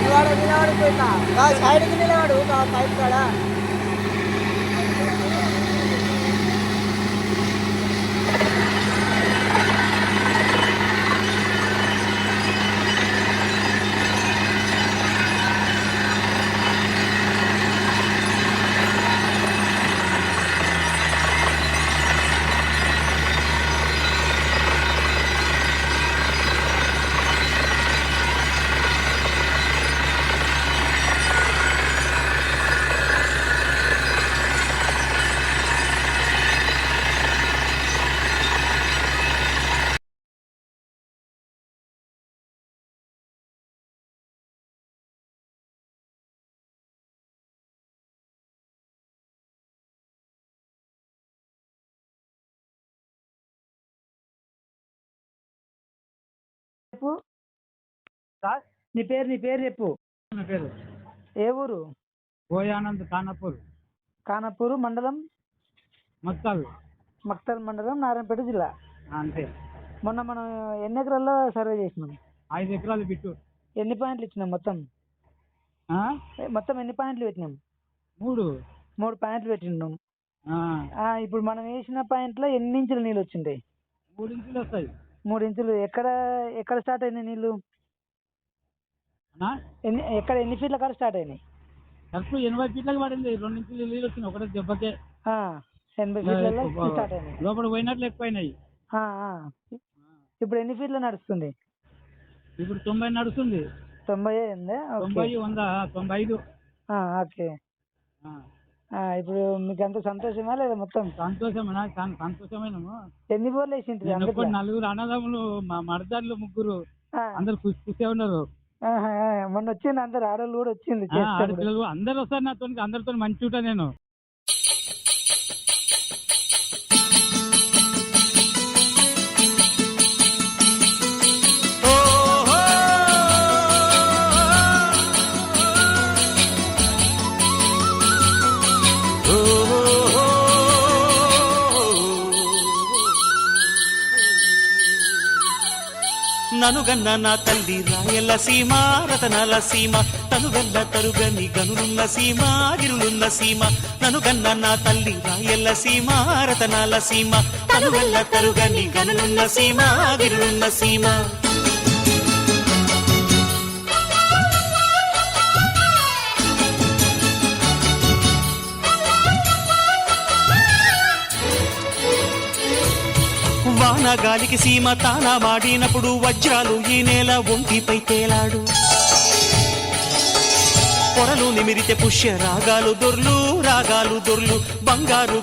నిలబడిపోయినా సైడ్కి నిలబడు పైప్ కాడ చెప్పు. నీ పేరు చెప్పు. నా పేరు ఏ ఊరు? గోయానంద్ ఖానాపూర్ ఖానాపూర్ మండలం, మక్తల్ మక్తల్ మండలం, నారాయణపేట జిల్లా. అంతే. మొన్న మనం ఎన్ని ఎకరాల్లో సర్వే చేసినాం? 5 ఎకరాలు బిట్టు. ఎన్ని పాయింట్లు ఇచ్చినాం మొత్తం? మొత్తం ఎన్ని పాయింట్లు పెట్టినాం? 3 పాయింట్లు పెట్టినాం. ఇప్పుడు మనం వేసిన పాయింట్లో ఎన్ని ఇంచుల నీళ్ళు వచ్చింటాయి? 3 ఇంచులు వస్తాయి. 3 ఇంచులు. ఎక్కడ స్టార్ట్ అయినాయి నీళ్ళు? ఎన్ని ఫీట్ల కాడ స్టార్ట్ అయినాయి? కరెక్ట్ 80 ఫీట్లకు పడింది. 2 ఇంచులు నీళ్ళు వచ్చినాయి ఒకటే దెబ్బకే. 80 ఫీట్లలో స్టార్ట్ అయినాయి. లోపల పోయినట్లు ఎక్కువైనాయి. ఇప్పుడు ఎన్ని ఫీట్ల నడుస్తుంది? ఇప్పుడు 90 నడుస్తుంది. 90 అయిందా? 90, 100, 95. ఓకే. ఇప్పుడు మీకు అంత సంతోషమా లేదా? మొత్తం సంతోషమేనా? సంతోషమేనా. ఎన్ని బోర్లు వేసింటారు? 4 అన్నదమ్ములు, మా మరదళ్ళు 3 అందరు ఖుషి ఉన్నారు. మొన్న వచ్చింది అందరు, ఆడవాళ్ళు కూడా వచ్చింది. ఆడపిల్లలు అందరు వస్తారు నాతో, అందరితో మంచి ఉంటా నేను. ననుగన్న నా తల్లి రాయల సీమ, రతనాల సీమ, తనుగల్ల తరుగని గనులున్న సీమ, గిరులున్న సీమ. ననుగన్న నా తల్లి రాయల సీమ, రతనాల సీమ, తనుగల్ల తరుగని గనులున్న సీమ, గిరులున్న సీమ. వానగాలికి సీమ తానా మాడినప్పుడు వజ్రాలు ఈ నేల ఒంటిపై తేలాడు. పొరలు నిమిరితే పుష్య రాగాలు దొర్లు బంగారు